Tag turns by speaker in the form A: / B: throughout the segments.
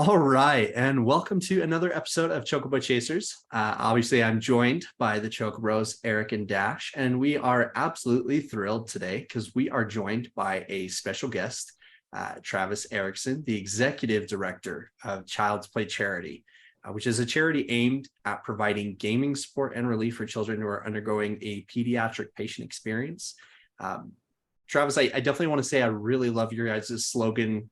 A: All right, and welcome to another episode of Chocobo Chasers. Obviously, I'm joined by the Chocobros, Eric and Dash, and we are absolutely thrilled today because we are joined by a special guest, Travis Erickson, the Executive Director of Child's Play Charity, which is a charity aimed at providing gaming support and relief for children who are undergoing a pediatric patient experience. Travis, I definitely want to say I really love your guys' slogan,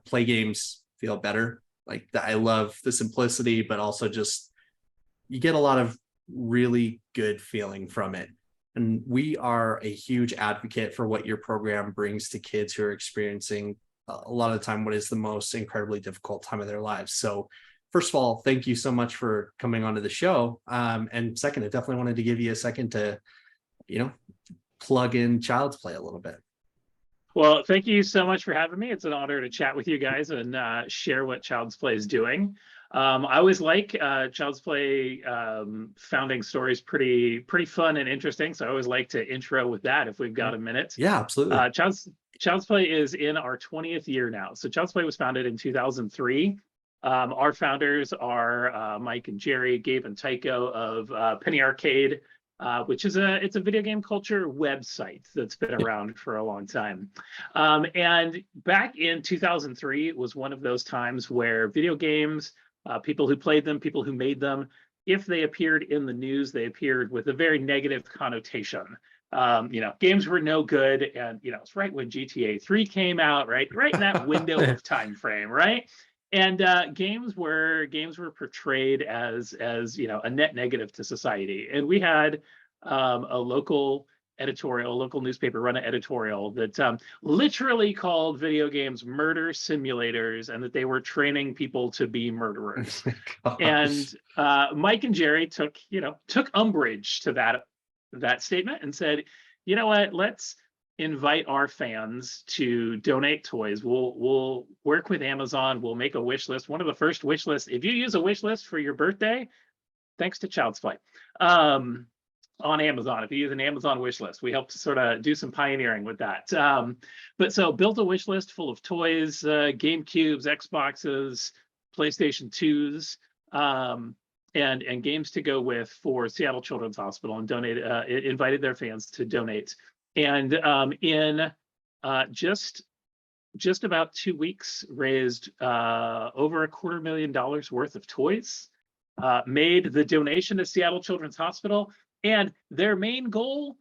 A: play games, feel better. Like that, I love the simplicity, but also just you get a lot of really good feeling from it. And we are a huge advocate for what your program brings to kids who are experiencing a lot of the time what is the most incredibly difficult time of their lives. So first of all, thank you so much for coming onto the show. And second, I definitely wanted to give you a second to, plug in Child's Play a little bit.
B: Well, thank you so much for having me. It's an honor to chat with you guys and share what Child's Play is doing. I always like Child's Play founding stories, pretty fun and interesting. So I always like to intro with that if we've got a minute.
A: Yeah, absolutely.
B: Child's Play is in our 20th year now. So Child's Play was founded in 2003. Our founders are Mike and Jerry, Gabe and Tycho of Penny Arcade, which is it's a video game culture website that's been around for a long time. And back in 2003, it was one of those times where video games, people who played them, people who made them, if they appeared in the news, they appeared with a very negative connotation. Games were no good, and it's right when GTA 3 came out, right in that window of time frame, right? And games were portrayed as a net negative to society. And we had a local newspaper run an editorial that literally called video games murder simulators, and that they were training people to be murderers. And Mike and Jerry took umbrage to that statement and said, you know what, let's invite our fans to donate toys. We'll work with Amazon. We'll make a wish list. One of the first wish lists, if you use a wish list for your birthday, thanks to Child's Play, on Amazon, if you use an Amazon wish list, we helped sort of do some pioneering with that. But so built a wish list full of toys, GameCubes, Xboxes, PlayStation 2s, and games to go with for Seattle Children's Hospital, and invited their fans to donate. And in just about 2 weeks, raised over $250,000 worth of toys, made the donation to Seattle Children's Hospital, and their main goal,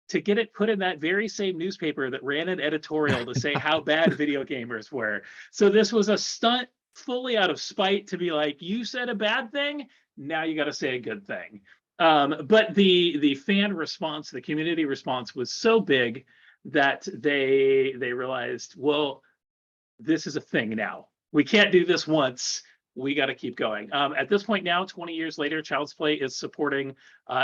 B: to get it put in that very same newspaper that ran an editorial to say how bad video gamers were. So this was a stunt fully out of spite to be like, you said a bad thing, now you got to say a good thing. But the fan response, the community response was so big that they realized, well, this is a thing now. We can't do this once. We got to keep going. At this point now, 20 years later, Child's Play is supporting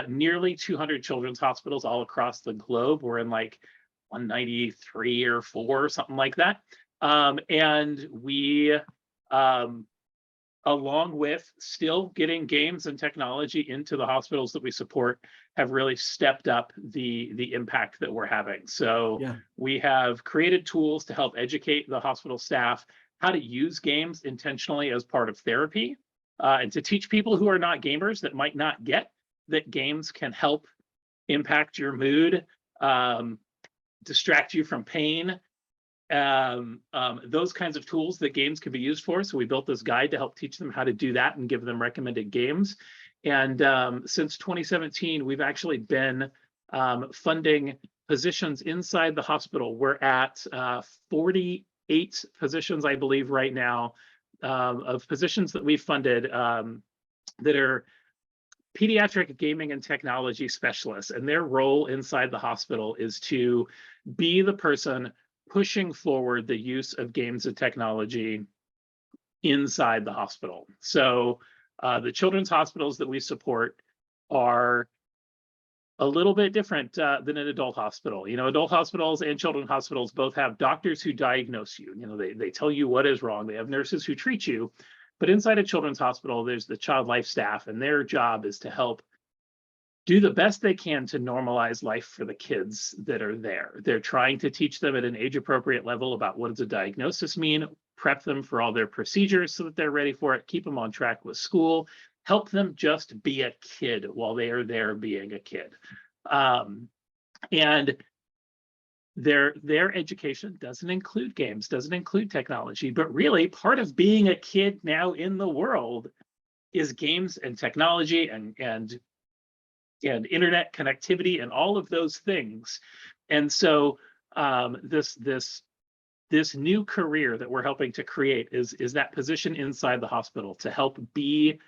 B: nearly 200 children's hospitals all across the globe. We're in like 193 or 4, something like that. And we along with still getting games and technology into the hospitals that we support, have really stepped up the impact that we're having. So we have created tools to help educate the hospital staff how to use games intentionally as part of therapy, and to teach people who are not gamers that might not get that games can help impact your mood, distract you from pain, those kinds of tools that games can be used for. So we built this guide to help teach them how to do that and give them recommended games. And since 2017, we've actually been funding positions inside the hospital. We're at 48 positions, I believe, right now, of positions that we've funded that are pediatric gaming and technology specialists. And their role inside the hospital is to be the person pushing forward the use of games and technology inside the hospital. So the children's hospitals that we support are a little bit different than an adult hospital. Adult hospitals and children's hospitals both have doctors who diagnose you. They tell you what is wrong. They have nurses who treat you. But inside a children's hospital, there's the child life staff, and their job is to help do the best they can to normalize life for the kids that are there. They're trying to teach them at an age-appropriate level about what does a diagnosis mean, prep them for all their procedures so that they're ready for it, keep them on track with school, help them just be a kid while they are there being a kid. And their education doesn't include games, doesn't include technology, but really part of being a kid now in the world is games and technology and internet connectivity and all of those things. And so this new career that we're helping to create is that position inside the hospital to help be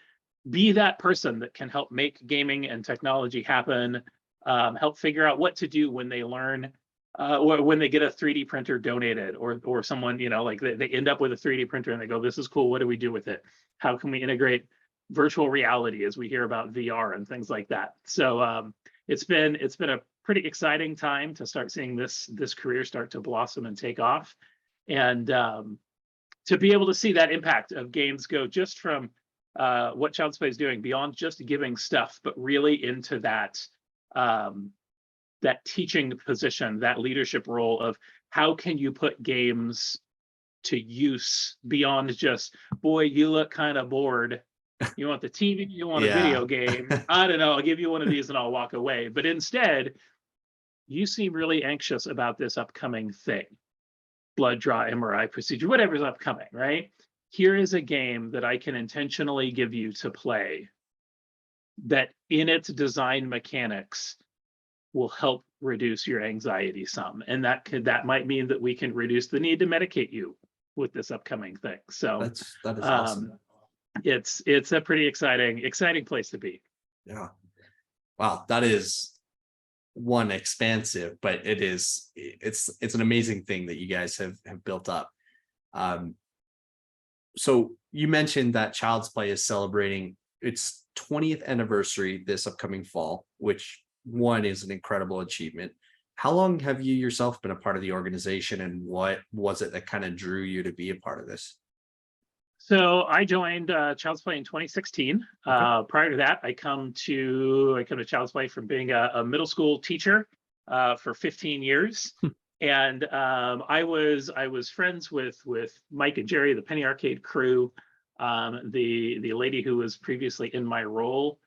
B: that person that can help make gaming and technology happen, help figure out what to do when they learn, or when they get a 3D printer donated, or someone, like they end up with a 3D printer and they go, this is cool, what do we do with it? How can we integrate virtual reality as we hear about VR and things like that? So it's been a pretty exciting time to start seeing this career start to blossom and take off, and to be able to see that impact of games go just from what Child's Play is doing beyond just giving stuff, but really into that that teaching position, that leadership role of how can you put games to use beyond just, boy, you look kind of bored. You want the TV, you want a video game. I don't know, I'll give you one of these and I'll walk away. But instead, you seem really anxious about this upcoming thing, blood draw, MRI procedure, whatever's upcoming, right? Here is a game that I can intentionally give you to play that in its design mechanics will help reduce your anxiety some. And that might mean that we can reduce the need to medicate you with this upcoming thing. So
A: that is awesome.
B: It's a pretty exciting place to be.
A: Yeah. Wow, that is one expansive, but it's an amazing thing that you guys have built up. So you mentioned that Child's Play is celebrating its 20th anniversary this upcoming fall, which one is an incredible achievement. How long have you yourself been a part of the organization, and what was it that kind of drew you to be a part of this?
B: So I joined Child's Play in 2016.
A: Okay.
B: Prior to that, I come to Child's Play from being a middle school teacher for 15 years. And I was friends with Mike and Jerry, the Penny Arcade crew. The lady who was previously in my role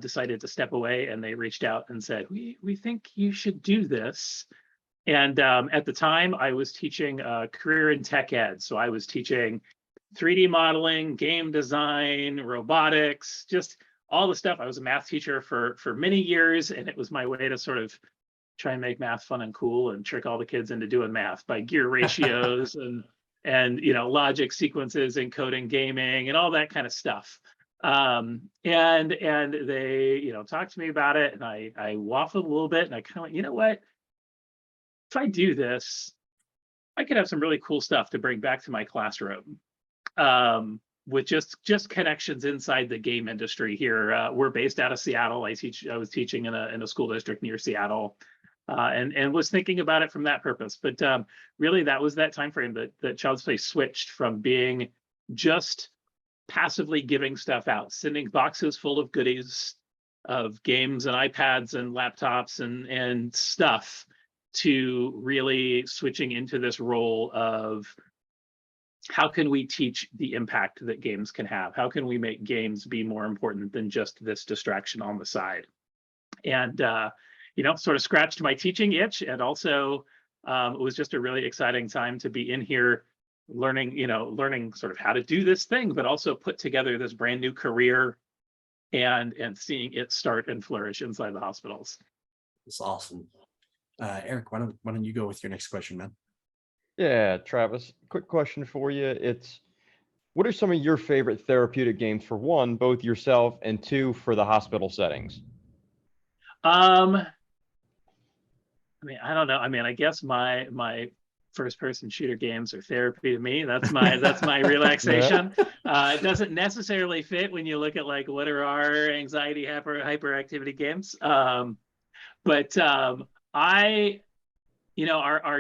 B: decided to step away, and they reached out and said, we think you should do this. And at the time, I was teaching career in tech ed. So I was teaching 3D modeling, game design, robotics, just all the stuff. I was a math teacher for many years, and it was my way to sort of try and make math fun and cool and trick all the kids into doing math by gear ratios and logic sequences, encoding gaming and all that kind of stuff. And they talked to me about it, and I waffled a little bit, and I kind of went, you know what, if I do this, I could have some really cool stuff to bring back to my classroom, with just connections inside the game industry here. We're based out of Seattle. I was teaching in a school district near Seattle, and was thinking about it from that purpose. But really, that was that time frame that Child's Play switched from being just passively giving stuff out, sending boxes full of goodies of games and iPads and laptops and stuff, to really switching into this role of how can we teach the impact that games can have? How can we make games be more important than just this distraction on the side? And sort of scratched my teaching itch, and also it was just a really exciting time to be in here learning sort of how to do this thing, but also put together this brand new career and seeing it start and flourish inside the hospitals.
A: It's awesome. Eric, why don't you go with your next question, man?
C: Yeah, Travis, quick question for you. What are some of your favorite therapeutic games, for one, both yourself, and two, for the hospital settings?
B: I don't know. I guess my first person shooter games are therapy to me. That's my relaxation. It doesn't necessarily fit when you look at like what are our anxiety hyperactivity games. But our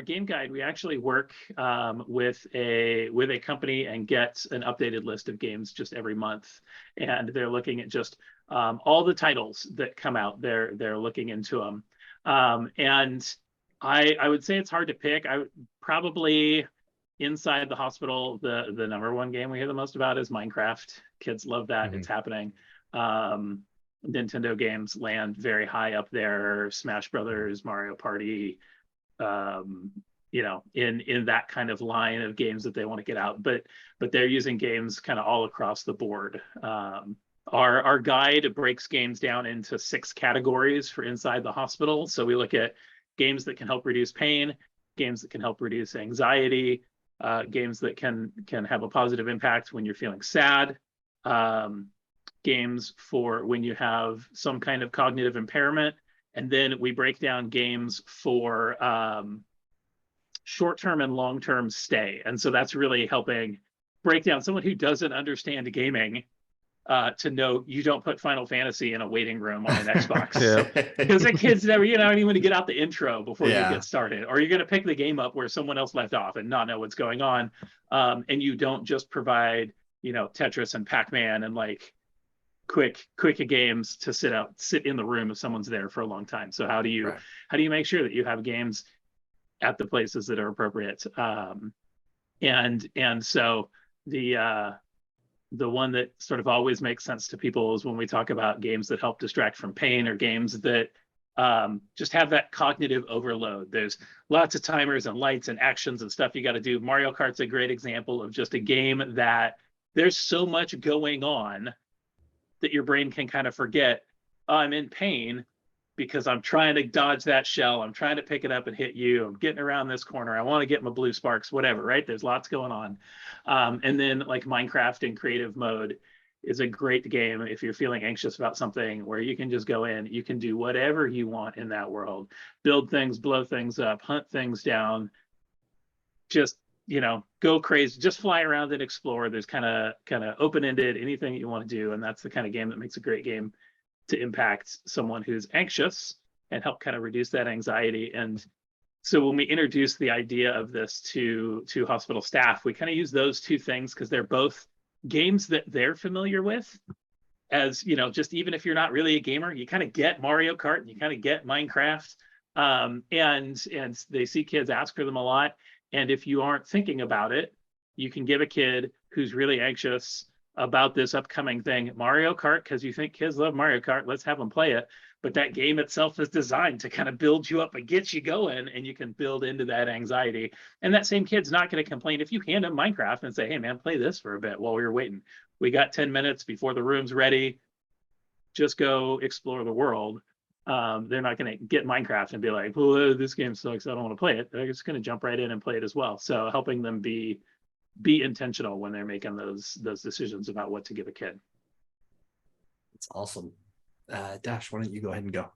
B: game guide, we actually work with a company and get an updated list of games just every month, and they're looking at just all the titles that come out. They're looking into them, and I would say it's hard to pick. I would probably inside the hospital, the number one game we hear the most about is Minecraft. Kids love that. It's happening. Nintendo games land very high up there. Smash Brothers, Mario Party, you know, in that kind of line of games that they want to get out. But they're using games kind of all across the board. Our guide breaks games down into 6 categories for inside the hospital. So we look at games that can help reduce pain, games that can help reduce anxiety, games that can have a positive impact when you're feeling sad, games for when you have some kind of cognitive impairment, and then we break down games for short-term and long-term stay. And so that's really helping break down someone who doesn't understand gaming to know you don't put Final Fantasy in a waiting room on an Xbox. Because the kids never, you know, even to get out the intro before you get started, or you're going to pick the game up where someone else left off and not know what's going on. And you don't just provide, you know, Tetris and Pac-Man and like quick games to sit in the room if someone's there for a long time. So how do you make sure that you have games at the places that are appropriate? And so the one that sort of always makes sense to people is when we talk about games that help distract from pain, or games that just have that cognitive overload. There's lots of timers and lights and actions and stuff you got to do. Mario Kart's a great example of just a game that there's so much going on that your brain can kind of forget, oh, I'm in pain because I'm trying to dodge that shell. I'm trying to pick it up and hit you. I'm getting around this corner. I want to get my blue sparks, whatever, right? There's lots going on. And then like Minecraft in creative mode is a great game if you're feeling anxious about something, where you can just go in, you can do whatever you want in that world, build things, blow things up, hunt things down, just, you know, go crazy, just fly around and explore. There's kind of open-ended, anything you want to do. And that's the kind of game that makes a great game to impact someone who's anxious and help kind of reduce that anxiety. And so when we introduce the idea of this to hospital staff, we kind of use those 2 things because they're both games that they're familiar with. As you know, just even if you're not really a gamer, you kind of get Mario Kart and you kind of get Minecraft, and they see kids ask for them a lot. And if you aren't thinking about it, you can give a kid who's really anxious about this upcoming thing Mario Kart, because you think kids love Mario Kart, let's have them play it. But that game itself is designed to kind of build you up and get you going, and you can build into that anxiety. And that same kid's not going to complain if you hand them Minecraft and say, hey man, play this for a bit while we're waiting. We got 10 minutes before the room's ready. Just go explore the world. They're not going to get Minecraft and be like, well, this game sucks, I don't want to play it. They're just going to jump right in and play it as well. So helping them be intentional when they're making those decisions about what to give a kid.
A: It's awesome. Dash, why don't you go ahead and go?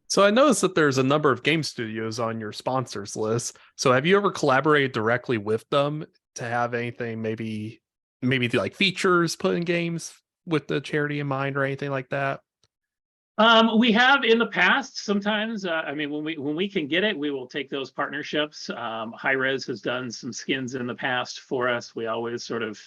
D: So I noticed that there's a number of game studios on your sponsors list. So have you ever collaborated directly with them to have anything, maybe like features put in games with the charity in mind or anything like that?
B: We have in the past sometimes. I mean, when we can get it, we will take those partnerships. High Res has done some skins in the past for us. We always sort of,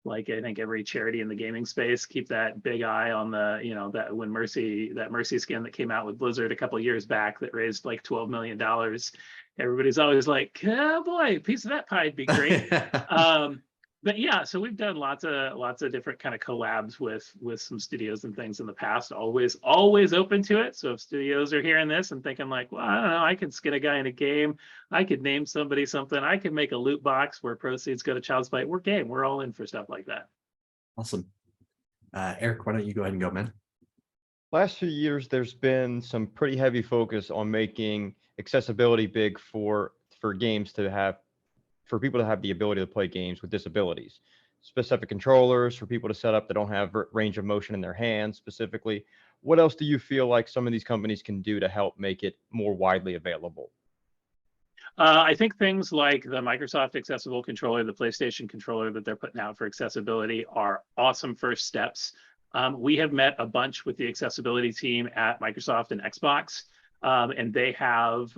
B: like I think every charity in the gaming space, keep that big eye on the, you know, that Mercy skin that came out with Blizzard a couple of years back that raised like $12 million. Everybody's always like, oh boy, a piece of that pie would be great. But yeah, so we've done lots of different kind of collabs with some studios and things in the past. Always open to it. So if studios are hearing this and thinking like, well, I don't know, I could get a guy in a game, I could name somebody something, I could make a loot box where proceeds go to Child's Play. We're game. We're all in for stuff like that.
A: Awesome. Eric, why don't you go ahead and go, man?
C: Last few years, there's been some pretty heavy focus on making accessibility big for games to have, for people to have the ability to play games with disabilities, specific controllers for people to set up that don't have range of motion in their hands specifically. What else do you feel like some of these companies can do to help make it more widely available?
B: I think things like the Microsoft Accessible Controller, the PlayStation controller that they're putting out for accessibility are awesome first steps. We have met a bunch with the accessibility team at Microsoft and Xbox, and they have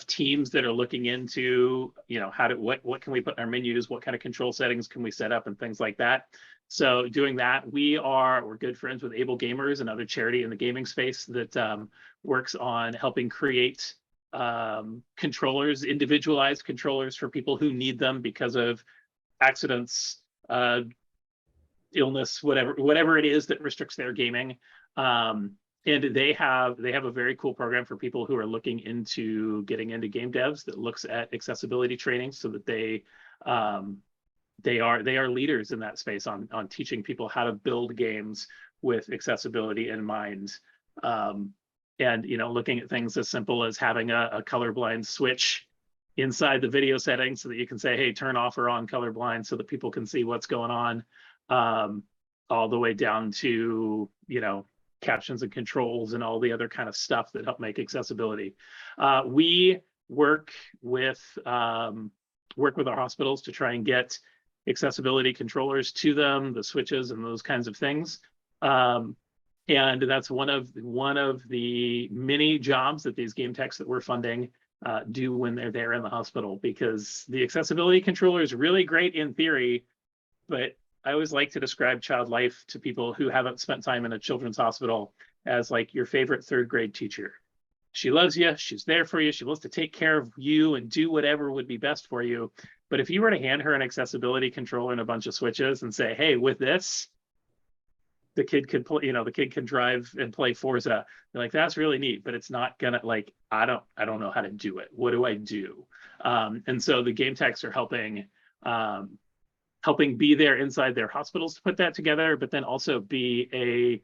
B: teams that are looking into, you know, what can we put in our menus, what kind of control settings can we set up and things like that. So doing that, we're good friends with Able Gamers, another charity in the gaming space that works on helping create controllers, individualized controllers for people who need them because of accidents, illness, whatever it is that restricts their gaming. And they have a very cool program for people who are looking into getting into game devs that looks at accessibility training, so that they are leaders in that space on teaching people how to build games with accessibility in mind. And looking at things as simple as having a colorblind switch inside the video settings so that you can say, hey, turn off or on colorblind, so that people can see what's going on, all the way down to captions and controls and all the other kind of stuff that help make accessibility. We work with our hospitals to try and get accessibility controllers to them, the switches and those kinds of things. And that's one of the many jobs that these game techs that we're funding do when they're there in the hospital, because the accessibility controller is really great in theory, but I always like to describe child life to people who haven't spent time in a children's hospital as like your favorite third grade teacher. She loves you, she's there for you, she wants to take care of you and do whatever would be best for you. But if you were to hand her an accessibility controller and a bunch of switches and say, hey, with this, the kid could play, the kid can drive and play Forza. They're like, that's really neat, but it's not gonna, like, I don't know how to do it. What do I do? And so the game techs are helping be there inside their hospitals to put that together, but then also be a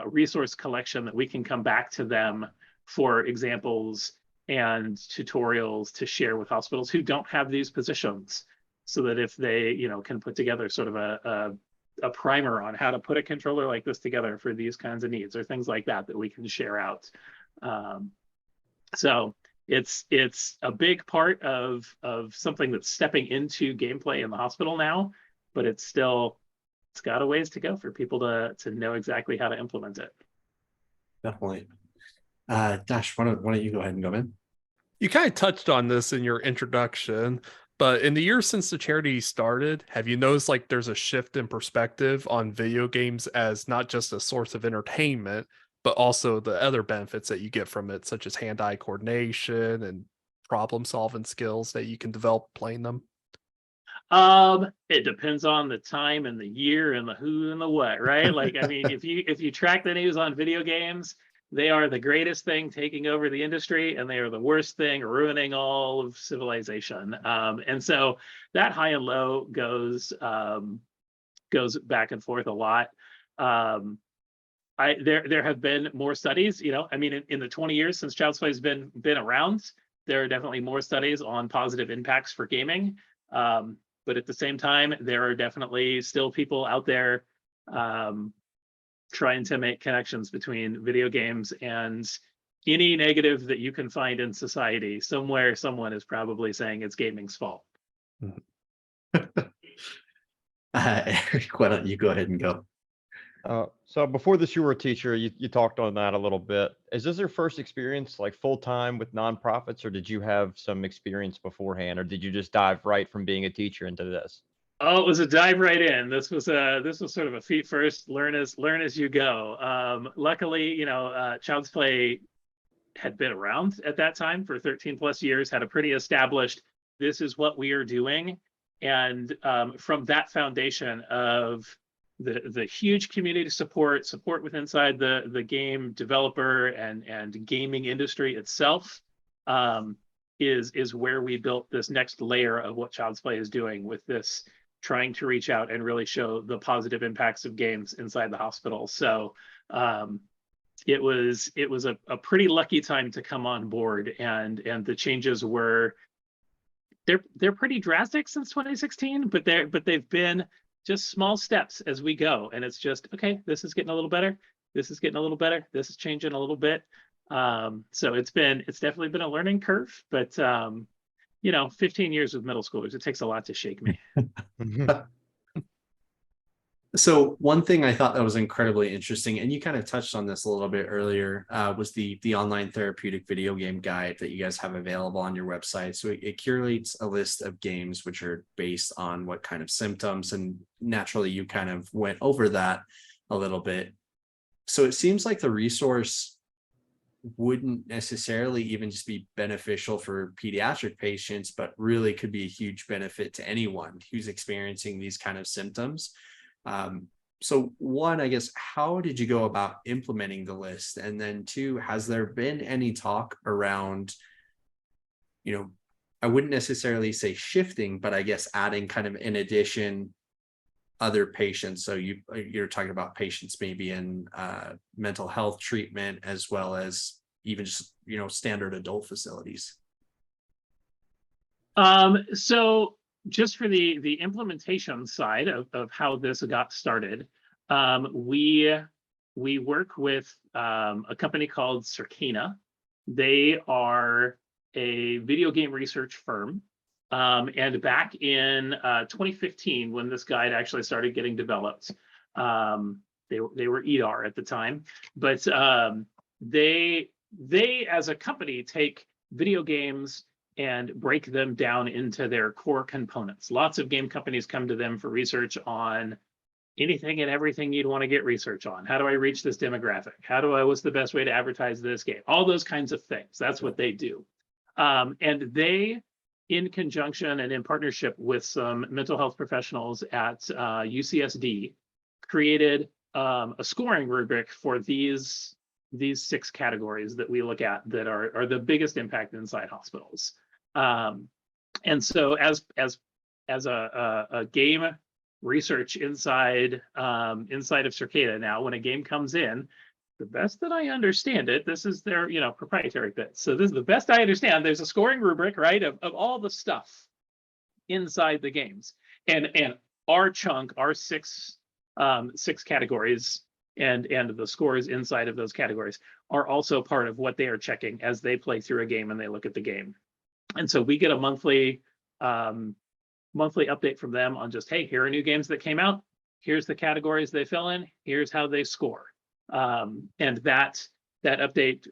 B: resource collection that we can come back to them for examples and tutorials to share with hospitals who don't have these positions, so that if they can put together sort of a primer on how to put a controller like this together for these kinds of needs or things like that we can share out. So it's a big part of something that's stepping into gameplay in the hospital now, but it's got a ways to go for people to know exactly how to implement it.
A: Definitely. Dash, why don't you go ahead and go in?
D: You kind of touched on this in your introduction, but in the years since the charity started, have you noticed like there's a shift in perspective on video games as not just a source of entertainment, but also the other benefits that you get from it, such as hand-eye coordination and problem-solving skills that you can develop playing them?
B: It depends on the time and the year and the who and the what, right? Like, I mean, if you track the news on video games, they are the greatest thing taking over the industry, and they are the worst thing ruining all of civilization. And so that high and low goes back and forth a lot. There have been more studies, I mean, in the 20 years since Child's Play has been around, there are definitely more studies on positive impacts for gaming. But at the same time, there are definitely still people out there trying to make connections between video games and any negative that you can find in society. Somewhere, someone is probably saying it's gaming's fault.
A: Eric, why don't you go ahead and go?
C: So before this, you were a teacher. You talked on that a little bit. Is this your first experience, like full time with nonprofits, or did you have some experience beforehand, or did you just dive right from being a teacher into this?
B: Oh, it was a dive right in. This was sort of a feet first, learn as you go. Luckily, Child's Play had been around at that time for 13 plus years, had a pretty established, this is what we are doing. And from that foundation of the huge community support with inside the game developer and gaming industry itself, is where we built this next layer of what Child's Play is doing with this, trying to reach out and really show the positive impacts of games inside the hospital. So it was a pretty lucky time to come on board, and the changes were they're pretty drastic since 2016, but they've been just small steps as we go, and it's just, okay, this is getting a little better, this is getting a little better, this is changing a little bit. So it's definitely been a learning curve, but 15 years with middle schoolers, it takes a lot to shake me.
A: So one thing I thought that was incredibly interesting, and you kind of touched on this a little bit earlier, was the online therapeutic video game guide that you guys have available on your website. So it curates a list of games which are based on what kind of symptoms, and naturally you kind of went over that a little bit. So it seems like the resource wouldn't necessarily even just be beneficial for pediatric patients, but really could be a huge benefit to anyone who's experiencing these kind of symptoms. So one, I guess, how did you go about implementing the list? And then two, has there been any talk around, I wouldn't necessarily say shifting, but I guess adding kind of in addition other patients? So you're talking about patients maybe in mental health treatment, as well as even just standard adult facilities.
B: So just for the implementation side of how this got started, we work with a company called Circana. They are a video game research firm. And back in 2015, when this guide actually started getting developed, they were EDAR at the time, but they as a company take video games and break them down into their core components. Lots of game companies come to them for research on anything and everything you'd want to get research on. How do I reach this demographic? What's the best way to advertise this game? All those kinds of things. That's what they do. And they, in conjunction and in partnership with some mental health professionals at UCSD, created a scoring rubric for these 6 categories that we look at that are the biggest impact inside hospitals. And so as a game research inside of Circana now, when a game comes in, the best that I understand it, this is their proprietary bit. So this is the best I understand. There's a scoring rubric, right, of all the stuff inside the games, and our chunk, our six categories, and the scores inside of those categories are also part of what they are checking as they play through a game and they look at the game. And so we get a monthly update from them on just, hey, here are new games that came out. Here's the categories they fell in. Here's how they score. And that update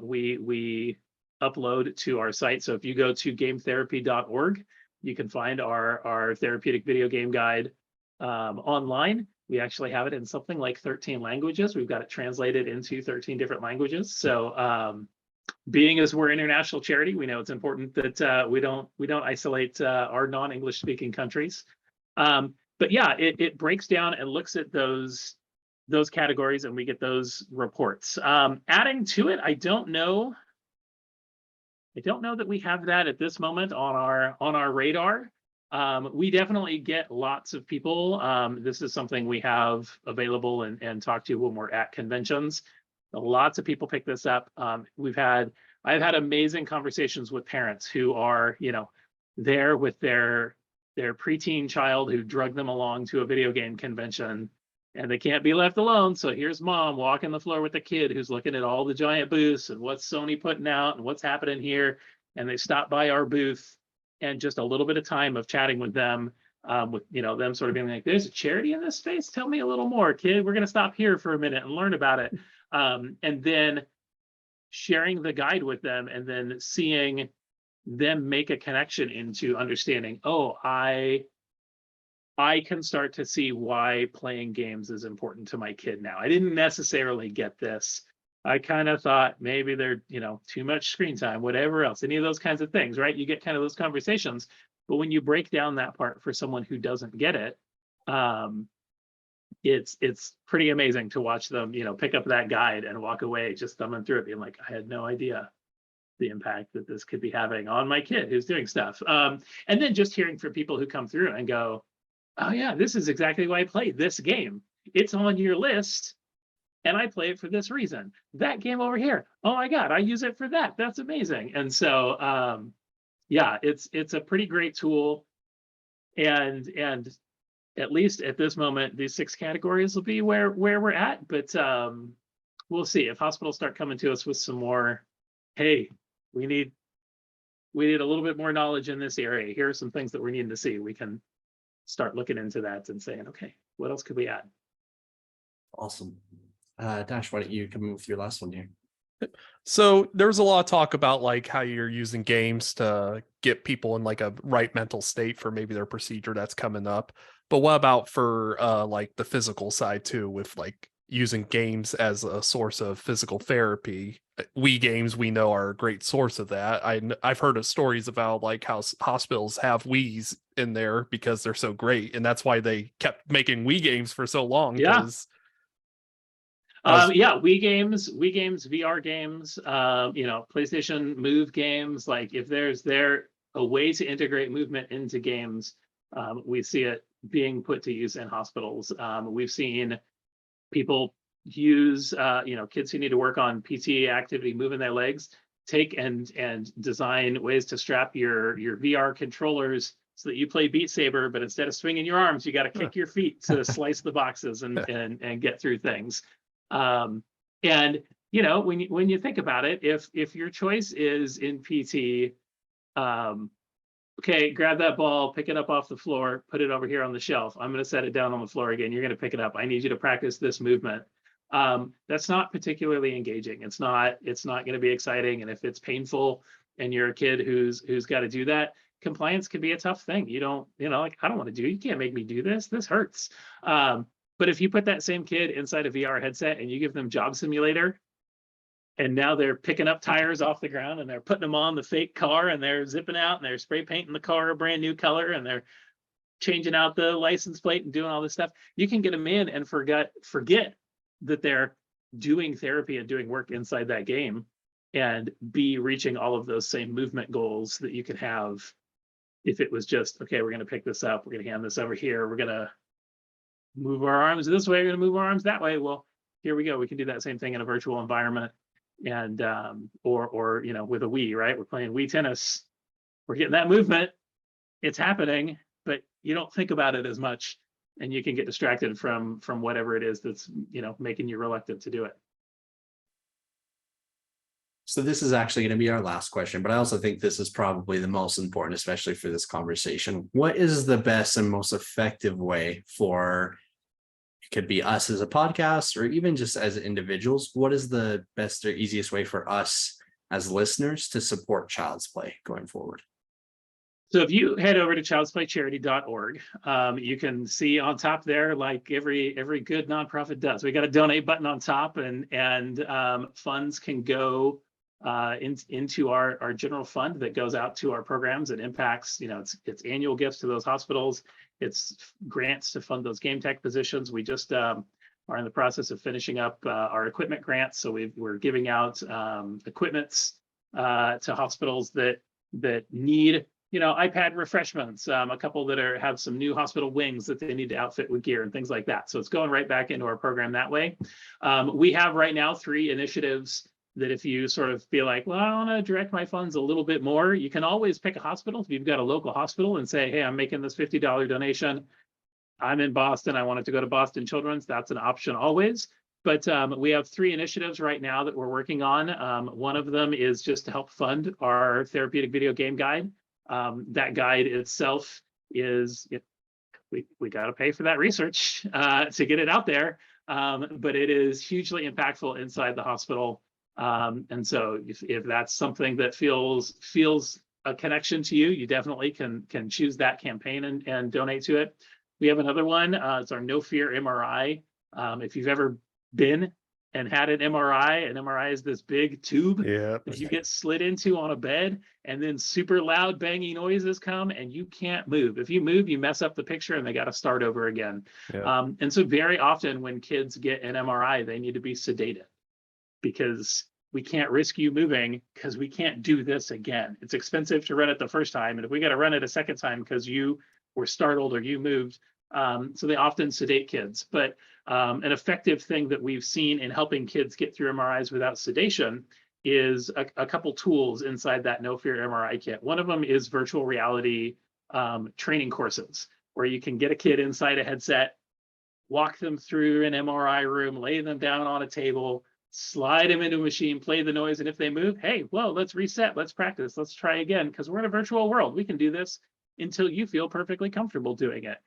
B: we upload to our site. So if you go to gametherapy.org, you can find our therapeutic video game guide online. We actually have it in something like 13 languages. We've got it translated into 13 different languages. So being as we're an international charity, we know it's important that we don't isolate our non-English speaking countries. But yeah, it breaks down and looks at those categories, and we get those reports. Adding to it, I don't know that we have that at this moment on our radar. We definitely get lots of people. This is something we have available and talk to when we're at conventions. Lots of people pick this up. I've had amazing conversations with parents who are, there with their preteen child who drugged them along to a video game convention, and they can't be left alone. So here's mom walking the floor with the kid who's looking at all the giant booths and what's Sony putting out and what's happening here. And they stop by our booth, and just a little bit of time of chatting with them, with them sort of being like, there's a charity in this space. Tell me a little more, kid. We're going to stop here for a minute and learn about it. And then sharing the guide with them, and then seeing them make a connection into understanding, oh, I can start to see why playing games is important to my kid now. I didn't necessarily get this. I kind of thought maybe they're, too much screen time, whatever else, any of those kinds of things, right? You get kind of those conversations. But when you break down that part for someone who doesn't get it, it's pretty amazing to watch them, pick up that guide and walk away just thumbing through it, being like, I had no idea the impact that this could be having on my kid who's doing stuff. And then just hearing from people who come through and go, oh yeah, this is exactly why I played this game. It's on your list, and I play it for this reason. That game over here, oh my God, I use it for that. That's amazing. And so, yeah, it's a pretty great tool. And at least at this moment, these 6 categories will be where we're at. But we'll see if hospitals start coming to us with some more, hey, we need a little bit more knowledge in this area. Here are some things that we need to see. We can start looking into that and saying, okay, what else could we add?
A: Awesome. Dash, why don't you come in with your last one here?
D: So there was a lot of talk about like how you're using games to get people in like a right mental state for maybe their procedure that's coming up. But what about for like the physical side too, with like using games as a source of physical therapy. Wii games we know are a great source of that. I've heard of stories about like how hospitals have Wii's in there because they're so great, and that's why they kept making Wii games for so long.
B: Yeah.
D: Because
B: Yeah, Wii games, VR games, PlayStation Move games. Like if there's a way to integrate movement into games, we see it being put to use in hospitals. We've seen people use, kids who need to work on PT activity, moving their legs, take and design ways to strap your VR controllers so that you play Beat Saber, but instead of swinging your arms, you got to kick your feet to slice the boxes and get through things. And when you think about it, if your choice is in PT, okay, grab that ball, pick it up off the floor, put it over here on the shelf. I'm going to set it down on the floor again. You're going to pick it up. I need you to practice this movement. That's not particularly engaging. It's not going to be exciting. And if it's painful and you're a kid who's got to do that, compliance can be a tough thing. You don't, like, I don't want to do it. You can't make me do this. This hurts. But if you put that same kid inside a VR headset and you give them Job Simulator, and now they're picking up tires off the ground and they're putting them on the fake car and they're zipping out and they're spray painting the car a brand new color and they're changing out the license plate and doing all this stuff, you can get them in and forget that they're doing therapy and doing work inside that game and be reaching all of those same movement goals that you could have if it was just, okay, we're going to pick this up, we're going to hand this over here, we're going to move our arms this way, we're going to move our arms that way. Well, here we go. We can do that same thing in a virtual environment. And or with a Wii, right? We're playing Wii tennis. We're getting that movement. It's happening, but you don't think about it as much, and you can get distracted from whatever it is that's making you reluctant to do it.
A: So this is actually going to be our last question, but I also think this is probably the most important, especially for this conversation. What is the best and most effective way for, it could be us as a podcast or even just as individuals, what is the best or easiest way for us as listeners to support Child's Play going forward?
B: So if you head over to childsplaycharity.org, you can see on top there, like every good nonprofit does, we got a donate button on top, and funds can go into our general fund that goes out to our programs and impacts, it's annual gifts to those hospitals, it's grants to fund those game tech positions. We just are in the process of finishing up our equipment grants, so we're giving out equipments to hospitals that need iPad refreshments, a couple that have some new hospital wings that they need to outfit with gear and things like that. So it's going right back into our program that way. We have right now 3 initiatives that if you sort of feel like, well, I want to direct my funds a little bit more, you can always pick a hospital. If you've got a local hospital and say, hey, I'm making this $50 donation. I'm in Boston. I wanted to go to Boston Children's. That's an option always. But we have 3 initiatives right now that we're working on. One of them is just to help fund our therapeutic video game guide. That guide itself is, we got to pay for that research to get it out there, but it is hugely impactful inside the hospital. And so if that's something that feels a connection to you, you definitely can choose that campaign and donate to it. We have another one. It's our No Fear MRI. If you've ever been and had an MRI is this big tube that you get slid into on a bed, and then super loud banging noises come and you can't move. If you move, you mess up the picture and they got to start over again. And so very often when kids get an MRI, they need to be sedated because we can't risk you moving because we can't do this again. It's expensive to run it the first time. And if we got to run it a second time because you were startled or you moved, so they often sedate kids. But an effective thing that we've seen in helping kids get through MRIs without sedation is a couple tools inside that No Fear MRI kit. One of them is virtual reality training courses, where you can get a kid inside a headset, walk them through an MRI room, lay them down on a table, slide them into a machine, play the noise, and if they move, hey, well, let's reset, let's practice, let's try again, because we're in a virtual world. We can do this until you feel perfectly comfortable doing it.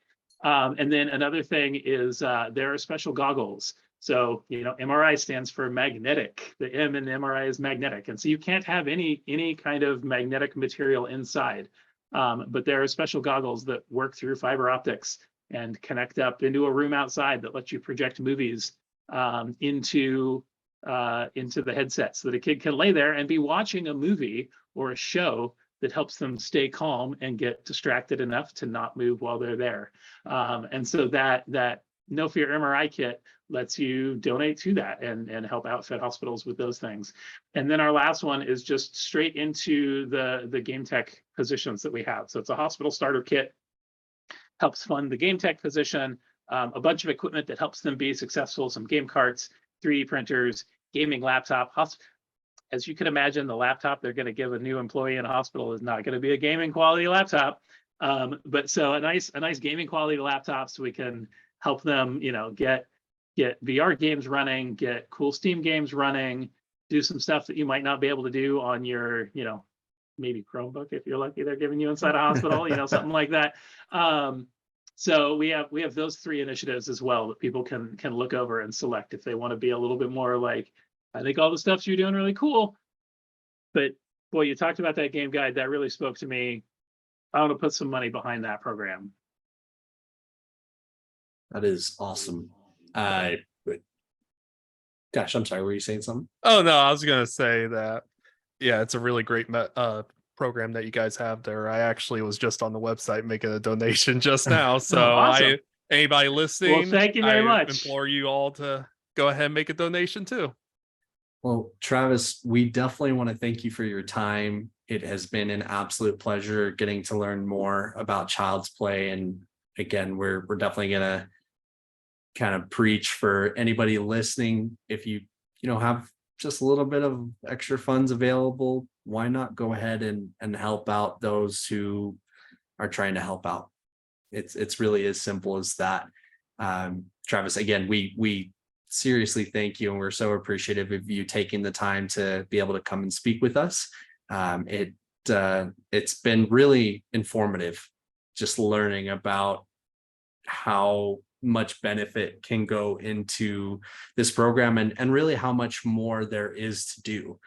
B: And then another thing is there are special goggles. So, MRI stands for magnetic. The M in MRI is magnetic. And so you can't have any kind of magnetic material inside. But there are special goggles that work through fiber optics and connect up into a room outside that lets you project movies into the headset, so that a kid can lay there and be watching a movie or a show that helps them stay calm and get distracted enough to not move while they're there. And so that No Fear MRI kit lets you donate to that and help outfit hospitals with those things. And then our last one is just straight into the game tech positions that we have. So it's a hospital starter kit, helps fund the game tech position, a bunch of equipment that helps them be successful, some game carts, 3D printers, gaming laptop. As you can imagine, the laptop they're going to give a new employee in a hospital is not going to be a gaming quality laptop. But so a nice gaming quality laptop, so we can help them, get VR games running, get cool Steam games running, do some stuff that you might not be able to do on your, maybe Chromebook if you're lucky they're giving you inside a hospital, something like that. So we have those 3 initiatives as well that people can look over and select if they want to be a little bit more like, I think all the stuff you're doing really cool, but boy, you talked about that game guide, that really spoke to me. I want to put some money behind that program.
A: That is awesome. Gosh, I'm sorry. Were you saying something?
D: Oh no, I was gonna say that. Yeah, it's a really great program that you guys have there. I actually was just on the website making a donation just now. So
B: awesome.
D: Anybody listening,
B: well, thank you very much.
D: Implore you all to go ahead and make a donation too.
A: Well, Travis, we definitely want to thank you for your time. It has been an absolute pleasure getting to learn more about Child's Play. And again, we're definitely gonna kind of preach for anybody listening. If you have just a little bit of extra funds available, why not go ahead and help out those who are trying to help out? It's really as simple as that. Travis, again, we seriously thank you, and we're so appreciative of you taking the time to be able to come and speak with us. It's been really informative, just learning about how much benefit can go into this program and really how much more there is to do.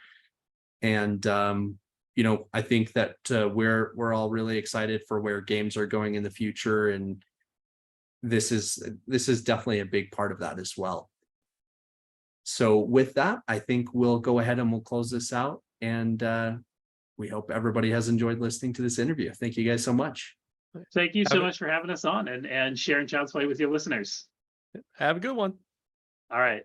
A: And I think that we're all really excited for where games are going in the future, and this is definitely a big part of that as well. So with that, I think we'll go ahead and we'll close this out, and we hope everybody has enjoyed listening to this interview. Thank you guys so much.
B: Thank you so much for having us on and sharing Child's Play with your listeners.
D: Have a good one.
B: All right.